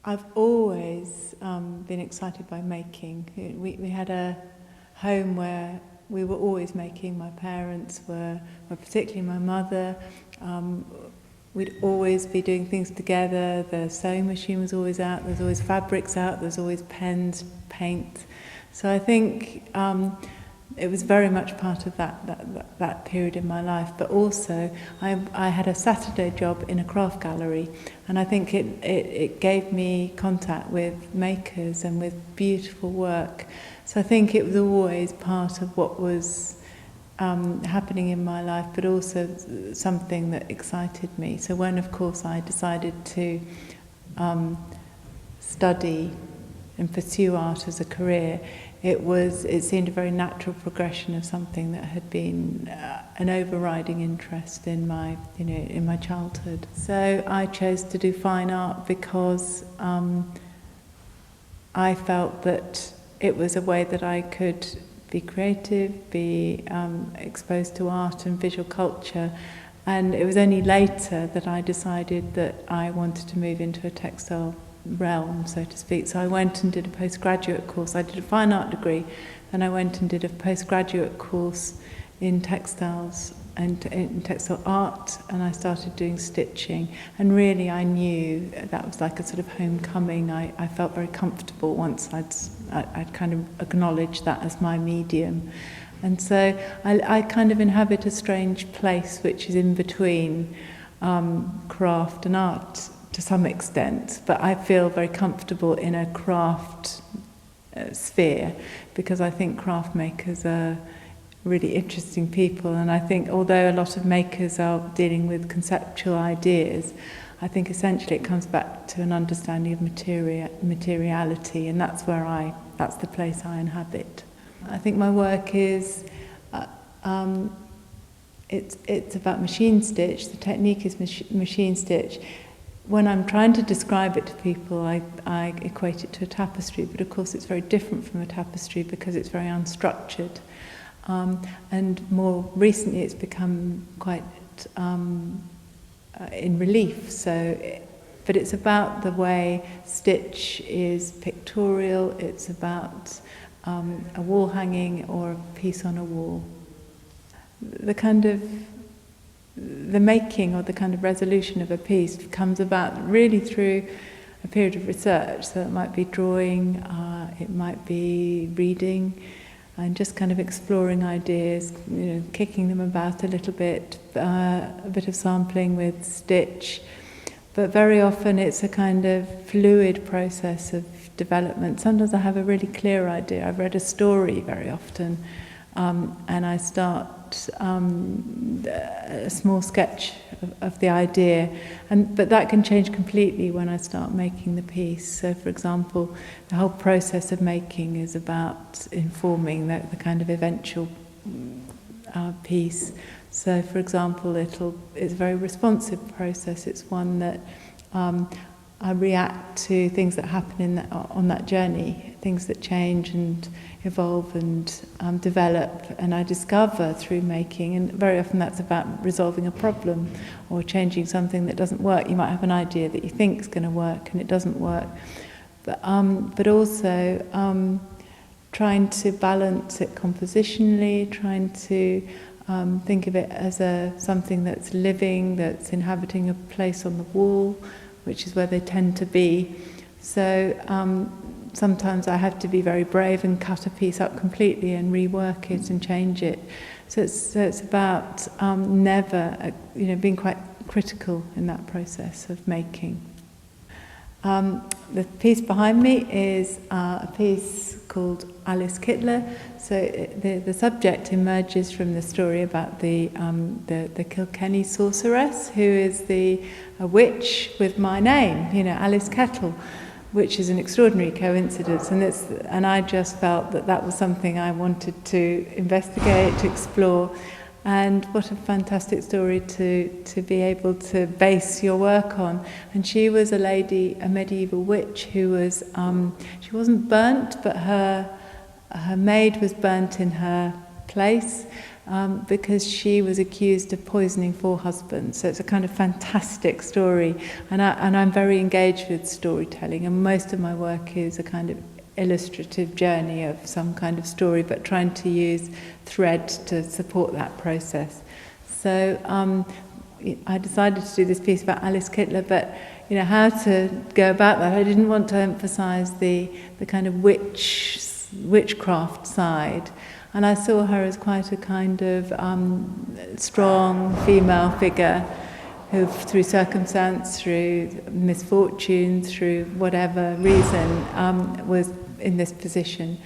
I've always been excited by making. We had a home where we were always making. My parents were particularly my mother. We'd always be doing things together. The sewing machine was always out. There's always fabrics out. There's always pens, paint. So I think it was very much part of that period in my life. But also, I had a Saturday job in a craft gallery, and I think it gave me contact with makers and with beautiful work. So I think it was always part of what was happening in my life, but also something that excited me. So when, of course, I decided to study and pursue art as a career, it seemed a very natural progression of something that had been an overriding interest in my childhood. So I chose to do fine art because I felt that it was a way that I could be creative, be exposed to art and visual culture. And it was only later that I decided that I wanted to move into a textile realm, so to speak. So I went and did a postgraduate course. I did a fine art degree, then I went and did a postgraduate course in textiles and in textile art, and I started doing stitching. And really I knew that was like a sort of homecoming. I felt very comfortable once I'd kind of acknowledged that as my medium. And so I kind of inhabit a strange place which is in between craft and art to some extent, but I feel very comfortable in a craft sphere because I think craft makers are really interesting people, and I think although a lot of makers are dealing with conceptual ideas, I think essentially it comes back to an understanding of materiality, and that's the place I inhabit. I think my work is it's about machine stitch. The technique is machine stitch. When I'm trying to describe it to people, I equate it to a tapestry, but of course it's very different from a tapestry because it's very unstructured. And more recently it's become quite in relief. But it's about the way stitch is pictorial, it's about a wall hanging or a piece on a wall. The making or the kind of resolution of a piece comes about really through a period of research. So it might be drawing, it might be reading, and just kind of exploring ideas, kicking them about a little bit, a bit of sampling with stitch. But very often it's a kind of fluid process of development. Sometimes I have a really clear idea. I've read a story very often, and I start a small sketch of the idea, but that can change completely when I start making the piece. So, for example, the whole process of making is about informing the kind of eventual piece. So, for example, it's a very responsive process. It's one that I react to things that happen on that journey, things that change and evolve and develop, and I discover through making, and very often that's about resolving a problem or changing something that doesn't work. You might have an idea that you think is going to work and it doesn't work, but also trying to balance it compositionally, trying to think of it as something that's living, that's inhabiting a place on the wall, which is where they tend to be. So sometimes I have to be very brave and cut a piece up completely and rework it and change it. So it's about never, being quite critical in that process of making. The piece behind me is a piece called Alice Kittler. So the subject emerges from the story about the Kilkenny sorceress, who is a witch with my name, Alice Kettle, which is an extraordinary coincidence, and I just felt that was something I wanted to investigate, to explore, and what a fantastic story to be able to base your work on. And she was a medieval witch who was she wasn't burnt, but her maid was burnt in her place, because she was accused of poisoning 4 husbands. So it's a kind of fantastic story, and I'm very engaged with storytelling, and most of my work is a kind of illustrative journey of some kind of story, but trying to use thread to support that process. So I decided to do this piece about Alice Kittler, but how to go about that. I didn't want to emphasise the kind of witchcraft side. And I saw her as quite a kind of strong female figure who, through circumstance, through misfortune, through whatever reason, was in this position.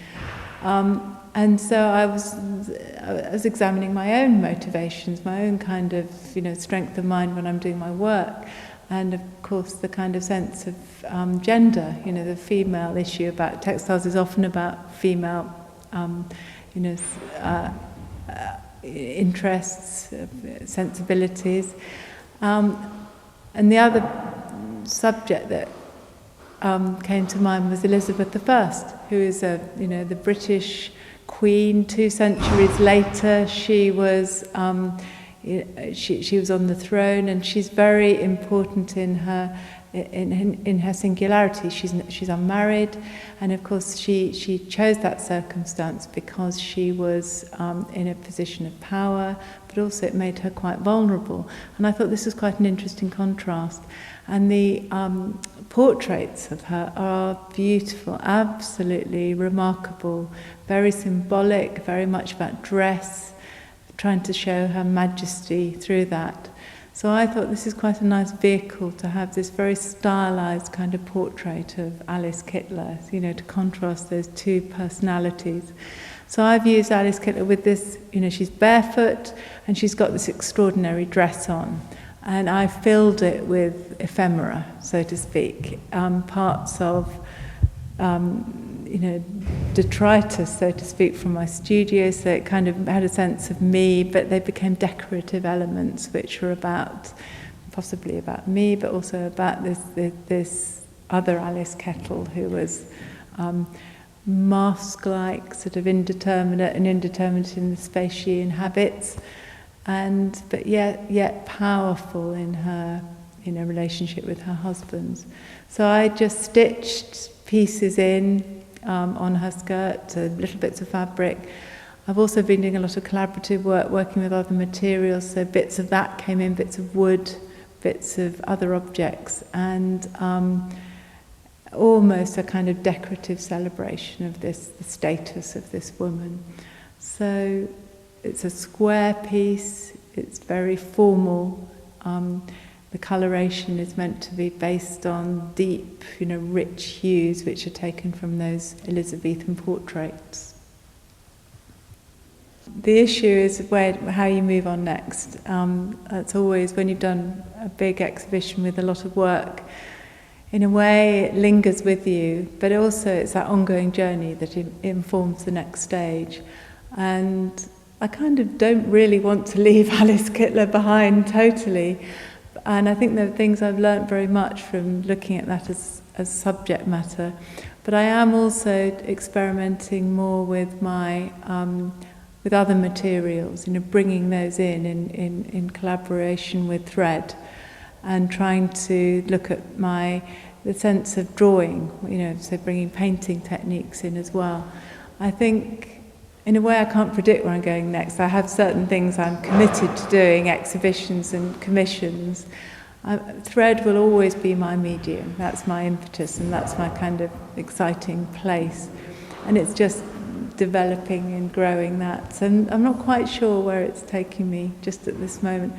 And so I was examining my own motivations, my own kind of strength of mind when I'm doing my work, and of course the kind of sense of gender. The female issue about textiles is often about female. Interests, sensibilities. And the other subject that came to mind was Elizabeth I, who is the British Queen. 2 centuries later, she was she was on the throne, and she's very important in her singularity. She's unmarried, and of course she chose that circumstance because she was in a position of power, but also it made her quite vulnerable. And I thought this was quite an interesting contrast. And the portraits of her are beautiful, absolutely remarkable, very symbolic, very much about dress, trying to show her majesty through that. So I thought this is quite a nice vehicle to have this very stylised kind of portrait of Alice Kittler, to contrast those 2 personalities. So I've used Alice Kittler with this, she's barefoot and she's got this extraordinary dress on. And I filled it with ephemera, so to speak, parts of, detritus, so to speak, from my studio, so it kind of had a sense of me, but they became decorative elements which were possibly about me, but also about this other Alice Kettle, who was mask-like, sort of indeterminate in the space she inhabits, but yet powerful in her relationship with her husbands. So I just stitched pieces in on her skirt, little bits of fabric. I've also been doing a lot of collaborative work, working with other materials, so bits of that came in, bits of wood, bits of other objects, and almost a kind of decorative celebration of the status of this woman. So it's a square piece, it's very formal. The coloration is meant to be based on deep, rich hues which are taken from those Elizabethan portraits. The issue is how you move on next. That's always, when you've done a big exhibition with a lot of work, in a way it lingers with you, but also it's that ongoing journey that informs the next stage. And I kind of don't really want to leave Alice Kittler behind totally. And I think there are things I've learnt very much from looking at that as subject matter. But I am also experimenting more with my with other materials, bringing those in collaboration with thread, and trying to look at the sense of drawing, so bringing painting techniques in as well. I think, in a way, I can't predict where I'm going next. I have certain things I'm committed to doing, exhibitions and commissions. Thread will always be my medium. That's my impetus, and that's my kind of exciting place. And it's just developing and growing that. So I'm not quite sure where it's taking me just at this moment.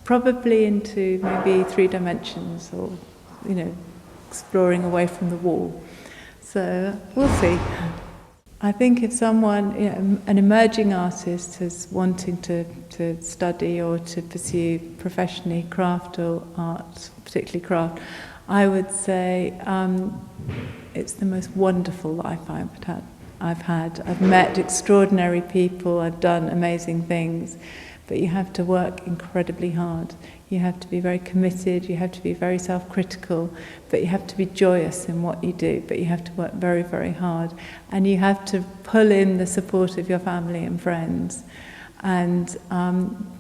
Probably into maybe 3 dimensions, or, exploring away from the wall. So we'll see. I think if someone, an emerging artist, is wanting to study or to pursue professionally craft or art, particularly craft, I would say it's the most wonderful life I've had. I've met extraordinary people, I've done amazing things, but you have to work incredibly hard. You have to be very committed, you have to be very self-critical, but you have to be joyous in what you do, but you have to work very, very hard. And you have to pull in the support of your family and friends. and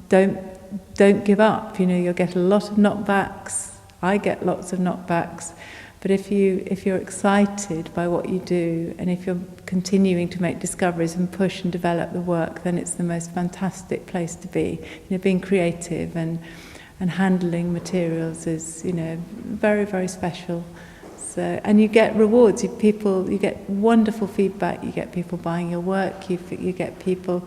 don't give up. You know, you'll get a lot of knockbacks. I get lots of knockbacks, but if you're excited by what you do, and if you're continuing to make discoveries and push and develop the work, then it's the most fantastic place to be. You know, being creative and handling materials is, you know, very, very special. So, and you get rewards. You get wonderful feedback. You get people buying your work. You get people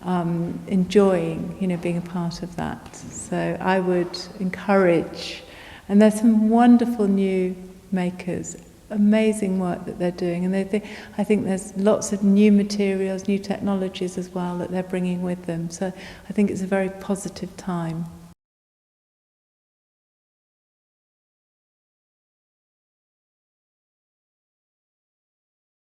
enjoying, you know, being a part of that. So I would encourage, and there's some wonderful new makers, amazing work that they're doing, and I think there's lots of new materials, new technologies as well that they're bringing with them. So I think it's a very positive time.